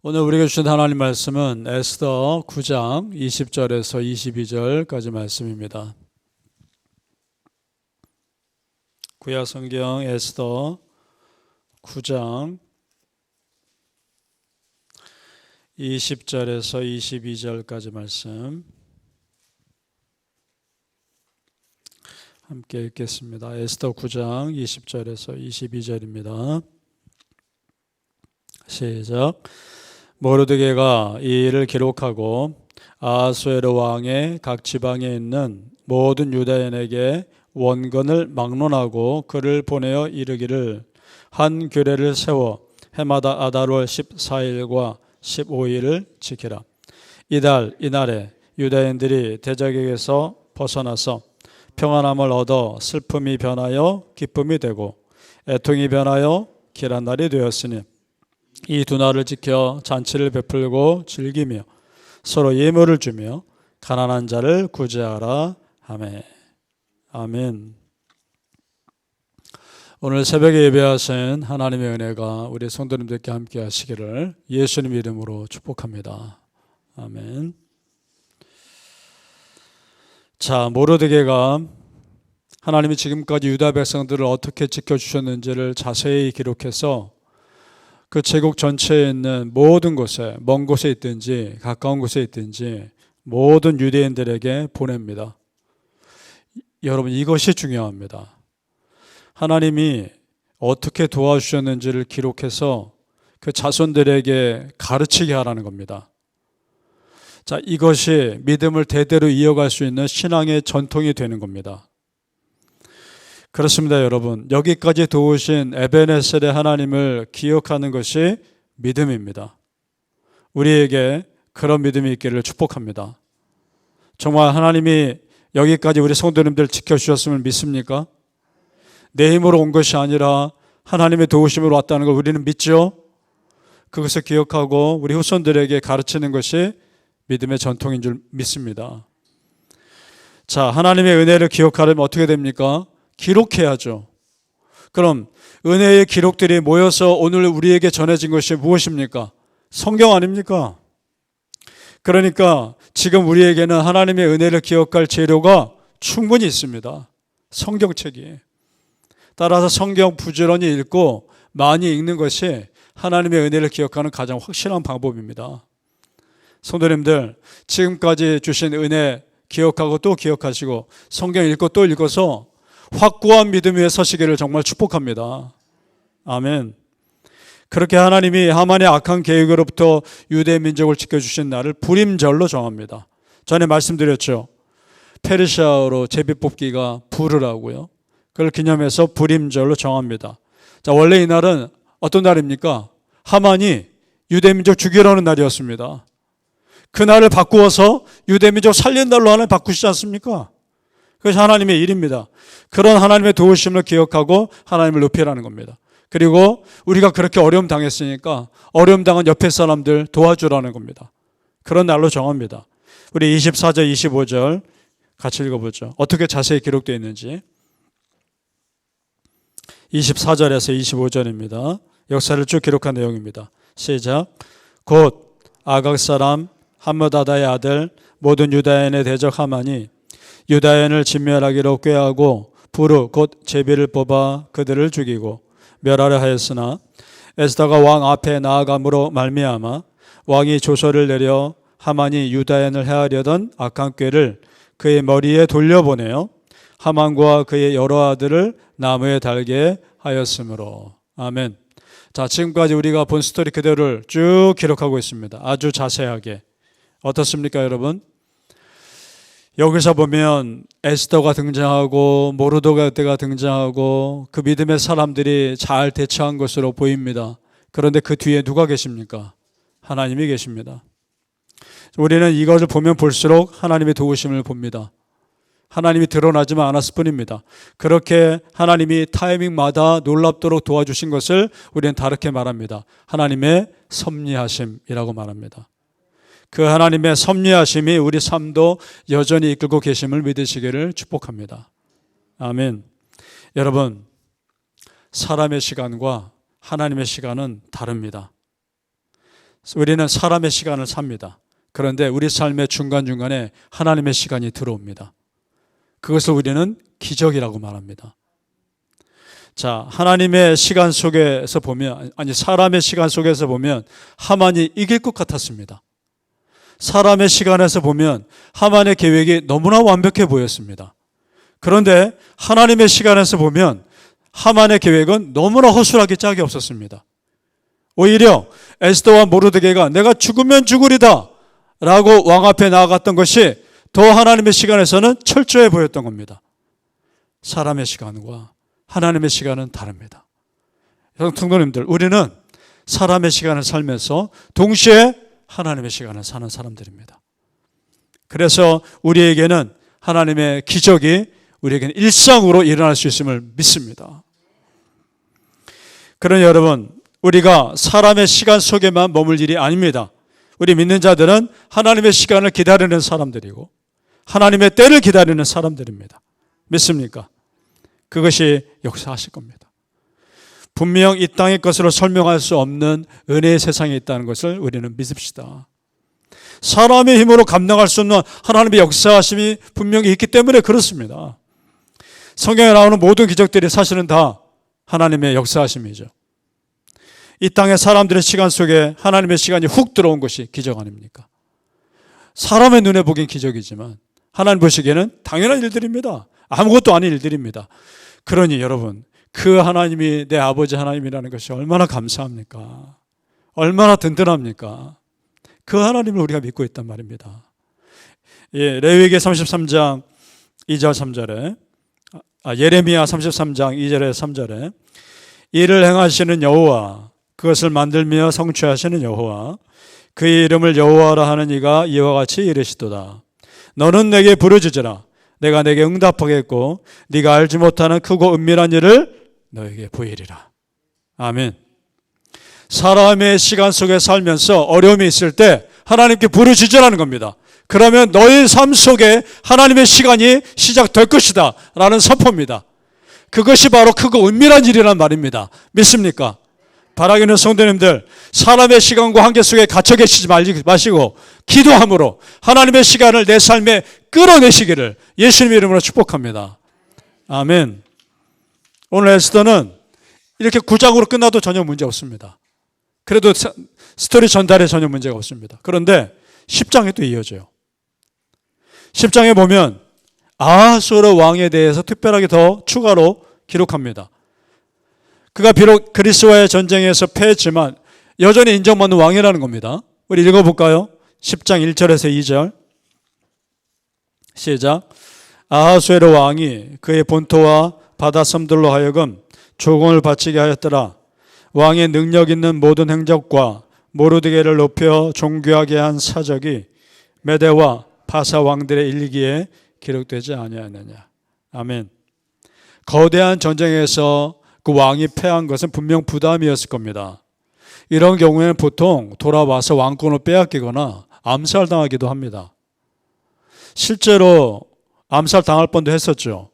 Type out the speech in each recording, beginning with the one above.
오늘 우리에게 주신 하나님 말씀은 에스더 9장 20절에서 22절까지 말씀입니다. 구약 성경 에스더 9장 20절에서 22절까지 말씀 함께 읽겠습니다. 에스더 9장 20절에서 22절입니다. 시작. 모르드게가 이 일을 기록하고 아하수에로 왕의 각 지방에 있는 모든 유다인에게 원건을 막론하고 글을 보내어 이르기를 한 규례를 세워 해마다 아달월 14일과 15일을 지키라. 이달 이날에 유다인들이 대적에게서 벗어나서 평안함을 얻어 슬픔이 변하여 기쁨이 되고 애통이 변하여 길한 날이 되었으니 이 두 날을 지켜 잔치를 베풀고 즐기며 서로 예물을 주며 가난한 자를 구제하라. 아멘. 아멘. 오늘 새벽에 예배하신 하나님의 은혜가 우리 성도님들께 함께 하시기를 예수님 이름으로 축복합니다. 아멘. 자, 모르드게가 하나님이 지금까지 유다 백성들을 어떻게 지켜주셨는지를 자세히 기록해서 그 제국 전체에 있는 모든 곳에, 먼 곳에 있든지 가까운 곳에 있든지 모든 유대인들에게 보냅니다. 여러분, 이것이 중요합니다. 하나님이 어떻게 도와주셨는지를 기록해서 그 자손들에게 가르치게 하라는 겁니다. 자, 이것이 믿음을 대대로 이어갈 수 있는 신앙의 전통이 되는 겁니다. 그렇습니다, 여러분. 여기까지 도우신 에베네셀의 하나님을 기억하는 것이 믿음입니다. 우리에게 그런 믿음이 있기를 축복합니다. 정말 하나님이 여기까지 우리 성도님들 지켜주셨음을 믿습니까? 내 힘으로 온 것이 아니라 하나님의 도우심으로 왔다는 걸 우리는 믿죠? 그것을 기억하고 우리 후손들에게 가르치는 것이 믿음의 전통인 줄 믿습니다. 자, 하나님의 은혜를 기억하려면 어떻게 됩니까? 기록해야죠. 그럼 은혜의 기록들이 모여서 오늘 우리에게 전해진 것이 무엇입니까? 성경 아닙니까? 그러니까 지금 우리에게는 하나님의 은혜를 기억할 재료가 충분히 있습니다. 성경책이. 따라서 성경 부지런히 읽고 많이 읽는 것이 하나님의 은혜를 기억하는 가장 확실한 방법입니다. 성도님들, 지금까지 주신 은혜 기억하고 또 기억하시고 성경 읽고 또 읽어서 확고한 믿음 위에 서시기를 정말 축복합니다. 아멘. 그렇게 하나님이 하만의 악한 계획으로부터 유대 민족을 지켜주신 날을 불임절로 정합니다. 전에 말씀드렸죠. 페르시아어로 제비뽑기가 불이라고요. 그걸 기념해서 불임절로 정합니다. 자, 원래 이 날은 어떤 날입니까? 하만이 유대 민족 죽이려는 날이었습니다. 그 날을 바꾸어서 유대 민족 살린 날로 하나님 바꾸시지 않습니까? 그것이 하나님의 일입니다. 그런 하나님의 도우심을 기억하고 하나님을 높이라는 겁니다. 그리고 우리가 그렇게 어려움 당했으니까 어려움 당한 옆에 사람들 도와주라는 겁니다. 그런 날로 정합니다. 우리 24절, 25절 같이 읽어보죠. 어떻게 자세히 기록되어 있는지. 24절에서 25절입니다. 역사를 쭉 기록한 내용입니다. 시작. 곧 아각 사람 함므다다의 아들 모든 유다인의 대적 하만이 유다인을 진멸하기로 꾀하고 부르 곧 제비를 뽑아 그들을 죽이고 멸하려 하였으나 에스더가 왕 앞에 나아감으로 말미암아 왕이 조서를 내려 하만이 유다인을 해하려던 악한 꾀를 그의 머리에 돌려보내어 하만과 그의 여러 아들을 나무에 달게 하였으므로. 아멘. 자, 지금까지 우리가 본 스토리 그대로를 쭉 기록하고 있습니다. 아주 자세하게. 어떻습니까, 여러분? 여기서 보면 에스더가 등장하고 모르드게가 등장하고 그 믿음의 사람들이 잘 대처한 것으로 보입니다. 그런데 그 뒤에 누가 계십니까? 하나님이 계십니다. 우리는 이것을 보면 볼수록 하나님의 도우심을 봅니다. 하나님이 드러나지만 않았을 뿐입니다. 그렇게 하나님이 타이밍마다 놀랍도록 도와주신 것을 우리는 다르게 말합니다. 하나님의 섭리하심이라고 말합니다. 그 하나님의 섭리하심이 우리 삶도 여전히 이끌고 계심을 믿으시기를 축복합니다. 아멘. 여러분, 사람의 시간과 하나님의 시간은 다릅니다. 우리는 사람의 시간을 삽니다. 그런데 우리 삶의 중간중간에 하나님의 시간이 들어옵니다. 그것을 우리는 기적이라고 말합니다. 자, 하나님의 시간 속에서 보면, 사람의 시간 속에서 보면 하만이 이길 것 같았습니다. 사람의 시간에서 보면 하만의 계획이 너무나 완벽해 보였습니다. 그런데 하나님의 시간에서 보면 하만의 계획은 너무나 허술하게 짝이 없었습니다. 오히려 에스더와 모르드게가 내가 죽으면 죽으리다 라고 왕 앞에 나아갔던 것이 더 하나님의 시간에서는 철저해 보였던 겁니다. 사람의 시간과 하나님의 시간은 다릅니다. 성도님들, 우리는 사람의 시간을 살면서 동시에 하나님의 시간을 사는 사람들입니다. 그래서 우리에게는 하나님의 기적이 우리에게는 일상으로 일어날 수 있음을 믿습니다. 그러니 여러분, 우리가 사람의 시간 속에만 머물 일이 아닙니다. 우리 믿는 자들은 하나님의 시간을 기다리는 사람들이고 하나님의 때를 기다리는 사람들입니다. 믿습니까? 그것이 역사하실 겁니다. 분명 이 땅의 것으로 설명할 수 없는 은혜의 세상에 있다는 것을 우리는 믿읍시다. 사람의 힘으로 감당할 수 없는 하나님의 역사하심이 분명히 있기 때문에 그렇습니다. 성경에 나오는 모든 기적들이 사실은 다 하나님의 역사하심이죠. 이 땅의 사람들의 시간 속에 하나님의 시간이 훅 들어온 것이 기적 아닙니까? 사람의 눈에 보기엔 기적이지만 하나님 보시기에는 당연한 일들입니다. 아무것도 아닌 일들입니다. 그러니 여러분, 그 하나님이 내 아버지 하나님이라는 것이 얼마나 감사합니까? 얼마나 든든합니까? 그 하나님을 우리가 믿고 있단 말입니다. 예, 레위기 33장 2절 3절에 예레미야 33장 2절에 3절에 이를 행하시는 여호와, 그것을 만들며 성취하시는 여호와, 그의 이름을 여호와라 하는 이가 이와 같이 이르시도다. 너는 내게 부르짖으라. 내가 내게 응답하겠고 네가 알지 못하는 크고 은밀한 일을 너에게 보이리라. 아멘. 사람의 시간 속에 살면서 어려움이 있을 때 하나님께 부르짖으라는 겁니다. 그러면 너의 삶 속에 하나님의 시간이 시작될 것이다 라는 선포입니다. 그것이 바로 크고 은밀한 일이란 말입니다. 믿습니까? 바라기는 성도님들, 사람의 시간과 한계 속에 갇혀 계시지 마시고 기도함으로 하나님의 시간을 내 삶에 끌어내시기를 예수님 이름으로 축복합니다. 아멘. 오늘 에스더는 이렇게 9장으로 끝나도 전혀 문제 없습니다. 그래도 스토리 전달에 전혀 문제가 없습니다. 그런데 10장에 또 이어져요. 10장에 보면 아하수에로 왕에 대해서 특별하게 더 추가로 기록합니다. 그가 비록 그리스와의 전쟁에서 패했지만 여전히 인정받는 왕이라는 겁니다. 우리 읽어볼까요? 10장 1절에서 2절 시작. 아하수에로 왕이 그의 본토와 바다 섬들로 하여금 조공을 바치게 하였더라. 왕의 능력 있는 모든 행적과 모르드게를 높여 존귀하게 한 사적이 메대와 바사 왕들의 일기에 기록되지 아니하느냐. 아멘. 거대한 전쟁에서 그 왕이 패한 것은 분명 부담이었을 겁니다. 이런 경우에는 보통 돌아와서 왕권을 빼앗기거나 암살당하기도 합니다. 실제로 암살당할 뻔도 했었죠.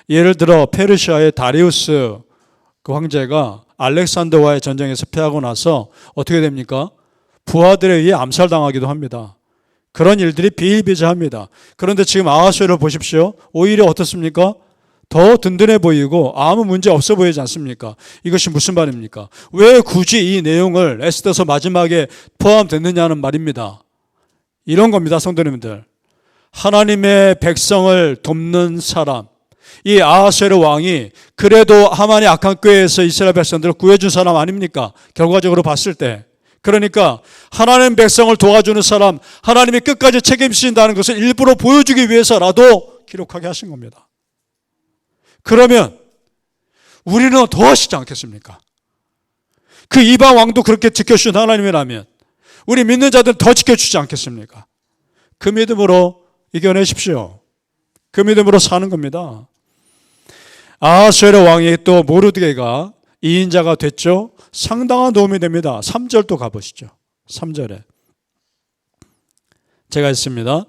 예를 들어 페르시아의 다리우스 그 황제가 알렉산더와의 전쟁에서 패하고 나서 어떻게 됩니까? 부하들에 의해 암살당하기도 합니다. 그런 일들이 비일비재합니다. 그런데 지금 아하수에를 보십시오. 오히려 어떻습니까? 더 든든해 보이고 아무 문제 없어 보이지 않습니까? 이것이 무슨 말입니까? 왜 굳이 이 내용을 에스더서 마지막에 포함됐느냐는 말입니다. 이런 겁니다, 성도님들. 하나님의 백성을 돕는 사람, 이 아하수에로 왕이 그래도 하만의 악한 꾀에서 이스라엘 백성들을 구해준 사람 아닙니까? 결과적으로 봤을 때. 그러니까 하나님 백성을 도와주는 사람, 하나님이 끝까지 책임지신다는 것을 일부러 보여주기 위해서라도 기록하게 하신 겁니다. 그러면 우리는 더 하시지 않겠습니까? 그 이방 왕도 그렇게 지켜주신 하나님이라면 우리 믿는 자들 더 지켜주지 않겠습니까? 그 믿음으로 이겨내십시오. 그 믿음으로 사는 겁니다. 아하수에로 왕이 또 모르드게가 2인자가 됐죠. 상당한 도움이 됩니다. 3절 또 가보시죠. 3절에 제가 있습니다.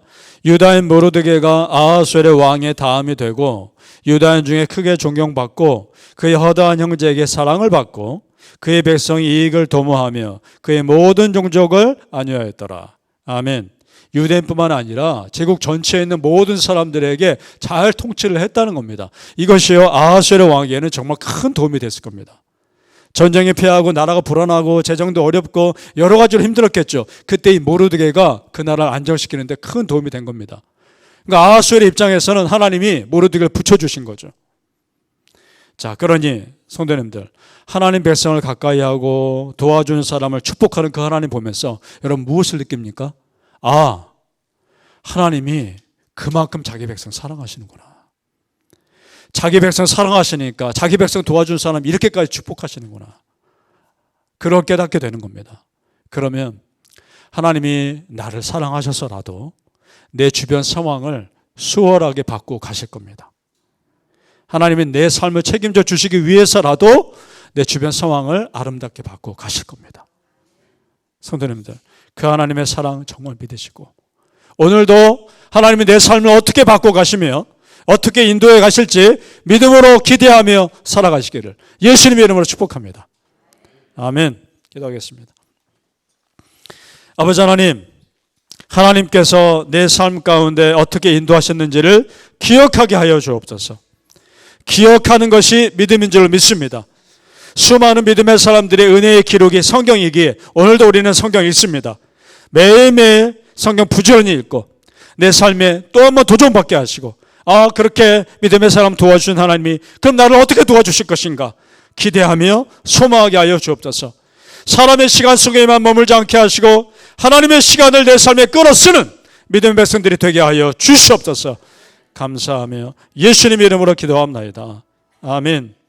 유다인 모르드게가 아하수에로 왕의 다음이 되고 유다인 중에 크게 존경받고 그의 허다한 형제에게 사랑을 받고 그의 백성이 이익을 도모하며 그의 모든 종족을 안위하였더라. 아멘. 유대인뿐만 아니라 제국 전체에 있는 모든 사람들에게 잘 통치를 했다는 겁니다. 이것이요 아하수에르 왕에게는 정말 큰 도움이 됐을 겁니다. 전쟁에 패하고 나라가 불안하고 재정도 어렵고 여러 가지로 힘들었겠죠. 그때 이 모르드게가 그 나라를 안정시키는데 큰 도움이 된 겁니다. 그러니까 아하수에르 입장에서는 하나님이 모르드게를 붙여주신 거죠. 자, 그러니 성도님들, 하나님 백성을 가까이 하고 도와주는 사람을 축복하는 그 하나님 보면서 여러분 무엇을 느낍니까? 아, 하나님이 그만큼 자기 백성 사랑하시는구나. 자기 백성 사랑하시니까 자기 백성 도와준 사람 이렇게까지 축복하시는구나. 그걸 깨닫게 되는 겁니다. 그러면 하나님이 나를 사랑하셔서라도 내 주변 상황을 수월하게 바꾸고 가실 겁니다. 하나님이 내 삶을 책임져 주시기 위해서라도 내 주변 상황을 아름답게 바꾸고 가실 겁니다. 성도님들, 그 하나님의 사랑 정말 믿으시고 오늘도 하나님이 내 삶을 어떻게 바꿔 가시며 어떻게 인도해 가실지 믿음으로 기대하며 살아가시기를 예수님의 이름으로 축복합니다. 아멘. 기도하겠습니다. 아버지 하나님, 하나님께서 내 삶 가운데 어떻게 인도하셨는지를 기억하게 하여 주옵소서. 기억하는 것이 믿음인 줄 믿습니다. 수많은 믿음의 사람들의 은혜의 기록이 성경이기에 오늘도 우리는 성경 읽습니다. 매일매일 성경 부지런히 읽고 내 삶에 또 한 번 도전받게 하시고 그렇게 믿음의 사람 도와주신 하나님이 그럼 나를 어떻게 도와주실 것인가 기대하며 소망하게 하여 주옵소서. 사람의 시간 속에만 머물지 않게 하시고 하나님의 시간을 내 삶에 끌어쓰는 믿음의 백성들이 되게 하여 주시옵소서. 감사하며 예수님의 이름으로 기도합니다. 아멘.